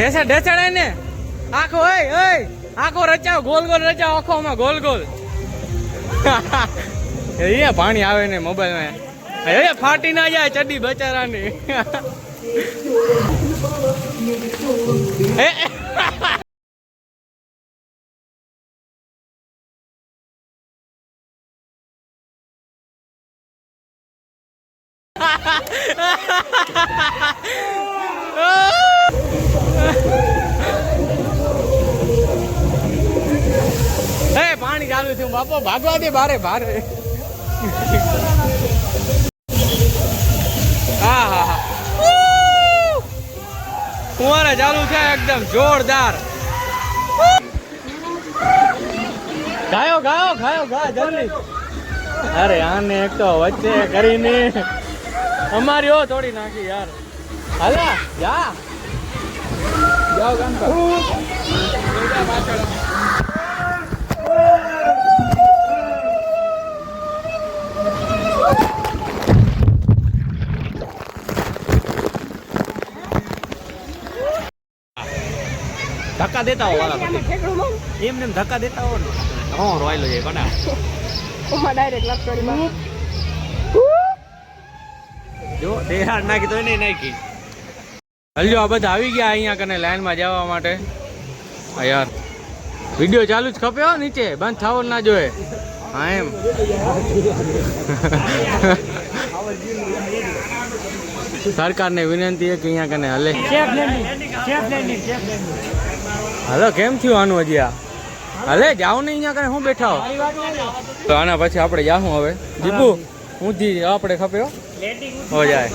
ઢેસડાય ને આખો ઓય આખો રચાવ ગોલ ગોલ રચાવ આખો માં ગોલ ગોલ એ પાણી આવે ને મોબાઈલ માં એ ફાટી ના જાય ચડ્ડી બચારાની પાણી ચાલુ થયું બાપો ભાગવા દે બારે બારે હા હા હા ફુવારા ચાલુ થાય એકદમ જોરદાર ગાયો ગાયો ગાયો ગા જલ્દી અરે આને એક તો વચ્ચે કરીને અમારી ઓ તોડી નાખી યાર હાલા જા જાઓ કામ કર ધક્કા દેતા હો વાલા એમને ધક્કા દેતા હો ને હું રોયલો જાય કોના ઓમાં ડાયરેક્ટ લપ કરી માં જો દેહાર નાખી તો નહીં નાખી હલજો આ બધા આવી ગયા અહીંયા કને લાઈનમાં જવા માટે યાર વિડિયો ચાલુ જ ખપે હો નીચે બંધ થાવો ના જોઈએ હા એમ સરકારને વિનંતી છે કે અહીંયા કને હલે હાલો કેમ થયું આનું હજી આ હલે જાઓ ને અહીંયા કને હું બેઠા હો તો આના પછી આપણે જાઉં હવે દીપુ ઊંધી આપણે ખપ્યો હો જાય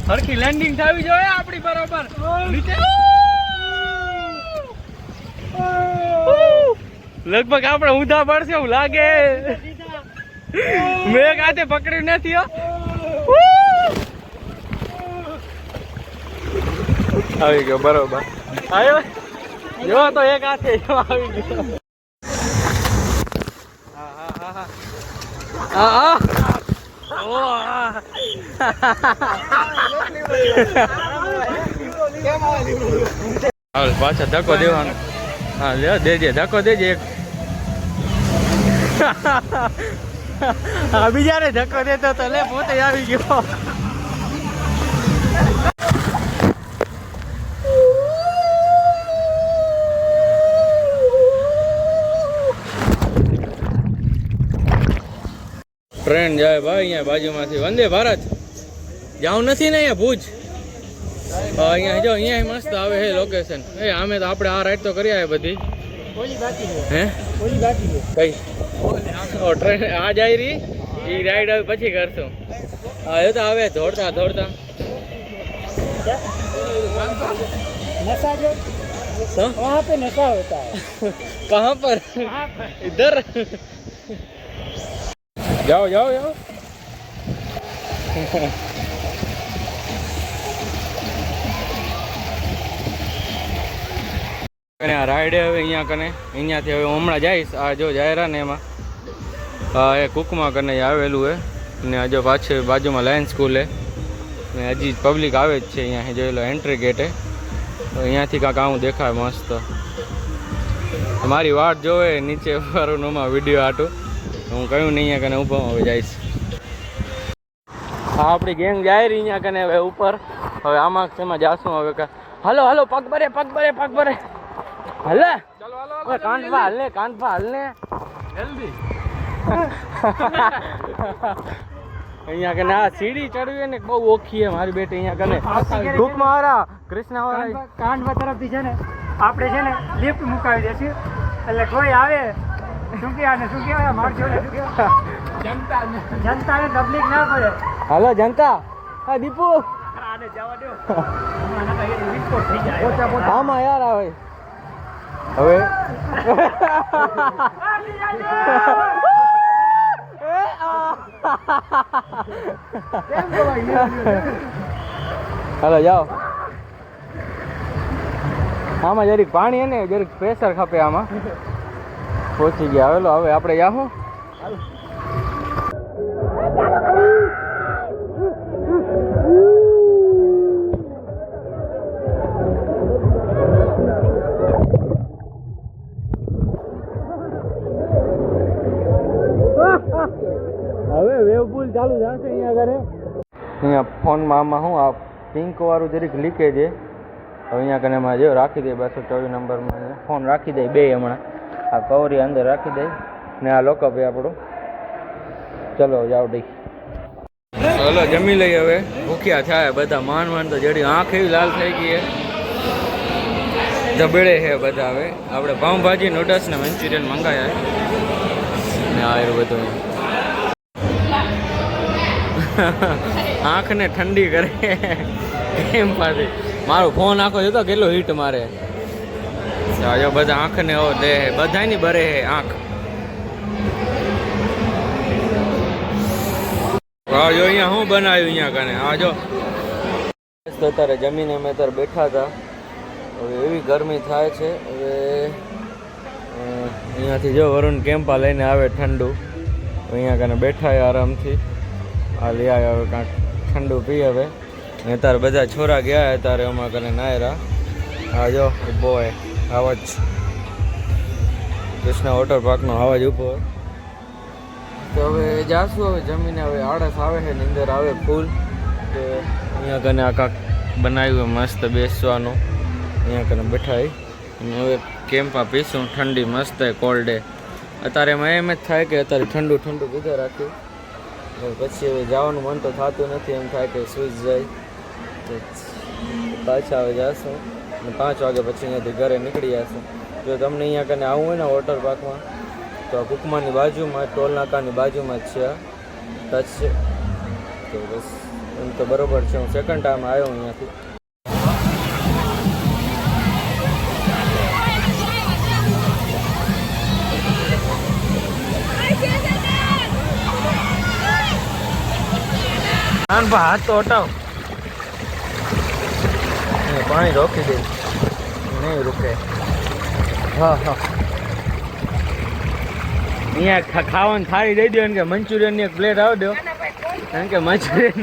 હરખી લેન્ડિંગ થવી જોઈએ આપણી બરોબર નીચે લગભગ આપણે ઊંધા પડશે એવું લાગે મેં કાતે પકડ્યું નથી હો આવી ગયો બરોબર આવ્યો જો તો એક હાથે આવી ગયો પાછા ધક્કો દેવાનો હા લે દેજે ધક્કો દેજે એક બીજાને ધક્કો દેતો તો લે પોતે આવી ગયો ટ્રેન જાય ભાઈ અહીંયા બાજુમાંથી વંદે ભારત જાઉં નથી ને અહીંયા ભુજ અહીંયા જો અહીંયા મસ્ત આવે હે લોકેશન એ અમે તો આપણે આ રાઈડ તો કરી આવે બધી હે કઈ ટ્રેન આ જાય રહી એ રાઈડ હવે પછી કરશું હા એ તો આવે દોડતા દોડતા वहाँ पे नशा होता है कहाँ पर इधर जाओ जाओ जाओ અને આ રાઈડ હવે અહીંયા કને અહીંયાથી હવે હમણાં જઈશ આ જો જાયરા ને એમાં એ કુકમાં કને આવેલું હે ને હજુ પાછળ બાજુમાં લાયન સ્કૂલ હે ને હજી પબ્લિક આવે જ છે અહીંયા જોઈ લો એન્ટ્રી ગેટે તો અહીંયાથી કાંક આવું દેખાય મસ્ત મારી વાટ જોવે નીચે વાળું નોમાં વિડીયો આટું હું કહ્યું નહીં અહીંયા કને ઊભો હવે જઈશ હા આપણી ગેંગ જાય રહી અહીંયા કને હવે ઉપર હવે આમાં તેમાં જાશું હવે હાલો હાલો પગ ભરે પગ ભરે પગ ભરે હલે કાંઠા હલને કાંઠા હલને જલ્દી અહીંયા કને આ સીડી ચડવી ને બહુ ઓખી હે મારી બેટી અહીંયા કને ભૂખ મારા કૃષ્ણ કાંઠા તરફથી છે ને આપણે છે ને લિફ્ટ મુકાવી દેશું એટલે કોઈ આવે શું કહેવાય માણસો જનતાને તકલીફ ના પડે હાલો જનતા હા દીપુ આને જવા દો થઈ જાય આમાં યાર આવે હવે હાલો જાઓ આમાં જરીક પાણી હે ને જરીક પ્રેશર ખપે આમાં પહોંચી ગયા હાલો હવે આપણે જાઉં હવે વેવ પુલ ચાલુ થશે અહીંયા આગળ. અહીંયા ફોનમાં આમાં શું આ પિંક વાળું જરીક લીકેજ છે. હવે અહીંયા કને એમાં જો રાખી દે 224 નંબરમાં ફોન રાખી દે બે હમણાં. આ કવરી અંદર રાખી દે ને આ લોકઅપ એ આપણું. ચલો જાઓ ડી. હલો જમી લઈ હવે. ભૂખ્યા થાય બધા માન તો જડી આંખ એવી લાલ થઈ ગઈ છે. ધબેડે છે બધા. હવે આપણે પાઉંભાજી નૂડલ્સ ને મંચુરિયન મંગાયા ને આ એવું બધું. આંખને ઠંડી કરે એમ પાછી. મારો ફોન આખો જતો કેટલો હીટ મારે. જો બધા આંખને દે બધાની બરે હે આંખ. હા જો અહીંયા શું બનાવ્યું અહીંયા કને. હા જો અત્યારે જમીને અમે અત્યારે બેઠા હતા. હવે એવી ગરમી થાય છે. હવે અહીંયાથી જો વરુણ કેમ્પા લઈને આવે ઠંડુ. અહીંયા કને બેઠા આરામથી. આ લઈ આવ્યા હવે કાંઈક ઠંડુ પી હવે. ને અત્યારે બધા છોરા ગયા અત્યારે અમારા કને નાયરા. આ જો ઊભો હોય આવાજ કૃષ્ણ વોટર પાર્કનો આવાજ ઊભો હોય. તો હવે જાશું હવે જમીને. હવે આળસ આવે છે નીંદર આવે ફૂલ. તો અહીંયા કને આ કાંક બનાવ્યું મસ્ત બેસવાનું. અહીંયા કને બેઠા અને હવે કેમ્પમાં પીશું ઠંડી મસ્ત કોલ્ડ ડે. અત્યારે એમાં એમ જ થાય કે અત્યારે ઠંડુ ઠંડુ પીધા રાખ્યું. પછી હવે જવાનું મન તો થતું નથી. એમ થાય કે સુઈ જાય. પાછા હવે જશું અને 5 વાગે પછી અહીંયાથી ઘરે નીકળી જશું. જો તમને અહીંયા કને આવવું હોય ને વોટર પાર્કમાં તો કુકમાની બાજુમાં ટોલ નાકાની બાજુમાં જ છે આ ટચ છે. તો બસ એમ તો બરાબર છે. હું સેકન્ડ ટાઈમ આવ્યો અહીંયાથી. હાથ તો હટાવ. પાણી રોકી દે નહીં રૂકે. હા હા અહીંયા ખાવાની થાળી દઈ દો કે મંચુરિયનની એક પ્લેટ આવી દો. કારણ કે મંચુરિયન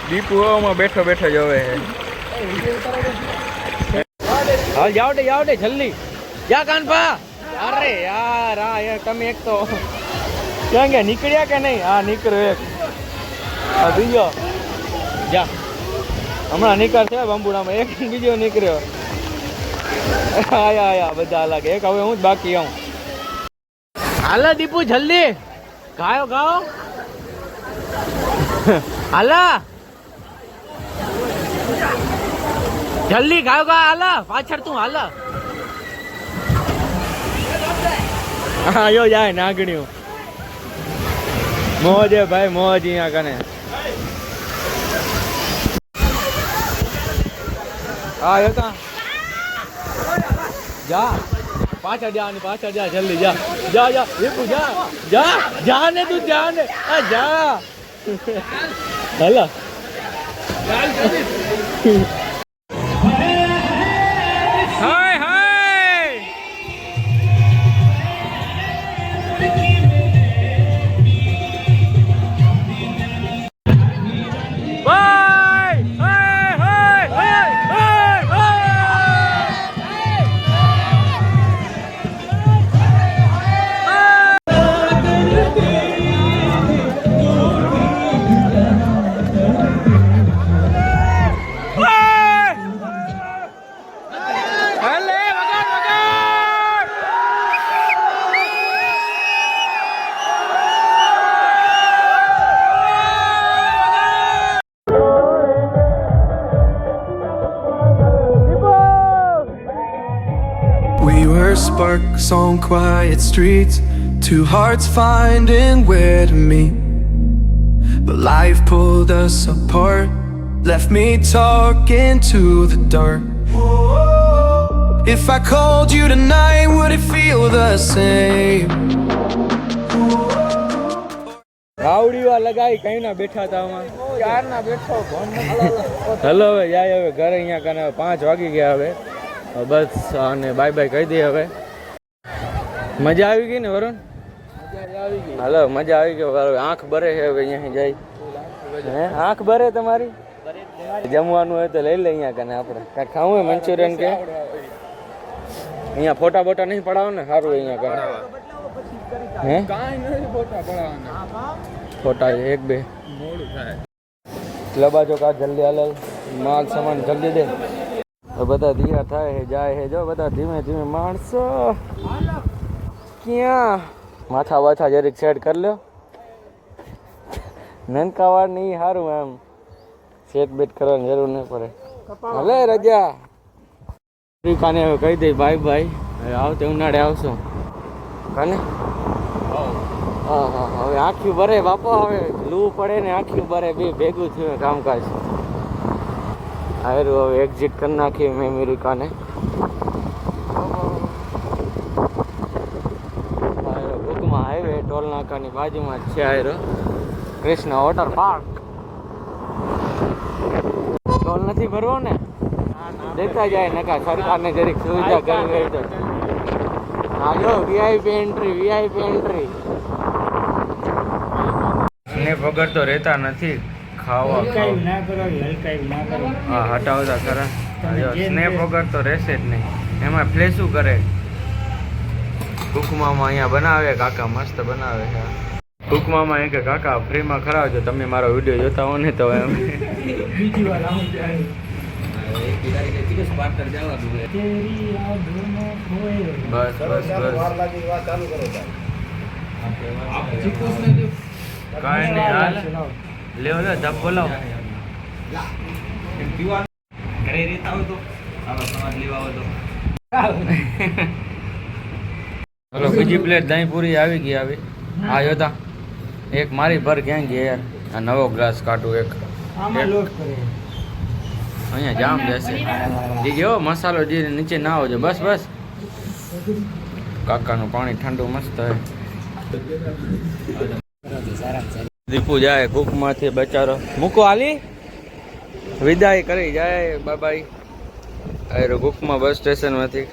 દીપુ માં બેઠો બેઠો જોવે છે. હા જાઓ દે જલ્દી જા કાનપા. અરે યાર હા યાર તમે એક તો ક્યાં ગયા નીકળ્યા કે નહીં. હા નીકળ્યો એક. હા બીજો જા હમણાં નીકળશે બંબુડામાં. એક બીજો નીકળ્યો. આયા બધા અલગ. એક હવે હું જ બાકી આવું. હાલા દીપુ જલ્દી ગાઓ હાલા જલ્દી ગાયો હાલા પાછળ તું હાલા. હા યો જાય નાગણ્યું. મોજ હે ભાઈ મોજ અહીંયા કને. હા એ કા જા પાછળ જા જલ્દી જા દીપુ જા ને તું જા ને. આ જા હાલા હાય હાય Sparks on quiet streets, two hearts finding where to meet. But life pulled us apart, left me talking to the dark. If I called you tonight, would it feel the same? રાવડીવા લગાઈ કઈ ના બેઠા હતા આમાં ચાર ના બેઠો hello હવે જાય હવે ઘરે. અહીંયા કને 5 વાગી ગયા હવે. બસ અને બાય બાય કહી દઈએ હવે. મજા આવી ગઈ ને વરુણ. હાલો મજા આવી ગયો. હવે આંખ ભરે છે હવે અહીંયા જાય. હે આંખ ભરે તમારી? જમવાનું હોય તો લઈ લે અહીંયા કને આપણે કાંઈ ખાવું હોય મંચુરિયન કે અહીંયા ફોટા બોટા નહીં પડાવો ને સારું અહીંયા કને હે ફોટા એક બે લબાજો કા જલ્દી હાલ માલ સામાન જલ્દી દે તો બધા ધીરા થાય છે જાય છે જો બધા ધીમે ધીમે માણસો ક્યાં માથા વાથા જરીક સેટ કરી લ્યો નનકા વાળ નહીં સારું એમ સેટ બેટ કરવાની જરૂર નહીં પડે. ભલે રજા કાને હવે કહી દઈ બાય બાય. હવે આવતે ઉનાળે આવશો કાને. હા હા હવે આંખ્યું ભરે બાપા. હવે લૂ પડે ને આંખ્યું ભરે બે ભેગું થયું કામકાજ. આયરું હવે એક્ઝિટ કરી નાખી મેં અમેરિકાને. બુકમાં હાઈવે ટોલ નાકાની બાજુમાં જ છે આયરો કૃષ્ણ વોટર પાર્ક. ટોલ નથી ભરવો ને દેતા જાય નકા સરકારને જરીક સુવિધા કરવી હોય તો. હા જો વીઆઈપી એન્ટ્રી. ને વગર તો રહેતા નથી ખાવા હા હટાવતા ખરા. સ્નેપ વગર તો રહેશે જ નહીં. એમાં ફ્લેશું કરે કુકમામાં અહીંયા બનાવે કાકા મસ્ત બનાવે છે. કુકમામાં એ કે કાકા ફ્રીમાં ખરાવજો તમે મારો વિડીયો જોતા હો ને તો એમ બીજી વાર બસ કાંઈ નહીં હાલ લેવો લે જપ બોલાવો ઘરે રહેતા હોય તો સમાજ લેવા હોય તો ચલો બીજી પ્લેટ દહીં પૂરી આવી ગઈ. આવી આ જોતા એક મારી ભર ક્યાં ગઈ યાર. આ નવો ગ્લાસ કાઢું એક અહીંયા જામ બેસે દીદી હો મસાલો જે નીચે ના આવજો બસ બસ. કાકાનું પાણી ઠંડુ મસ્ત હોય. દીપુ જાય કુકમાંથી બચારો મૂકો હાલી વિદાય કરી જાય બાબાઈ. અરે કુકમાં બસ સ્ટેશનમાંથી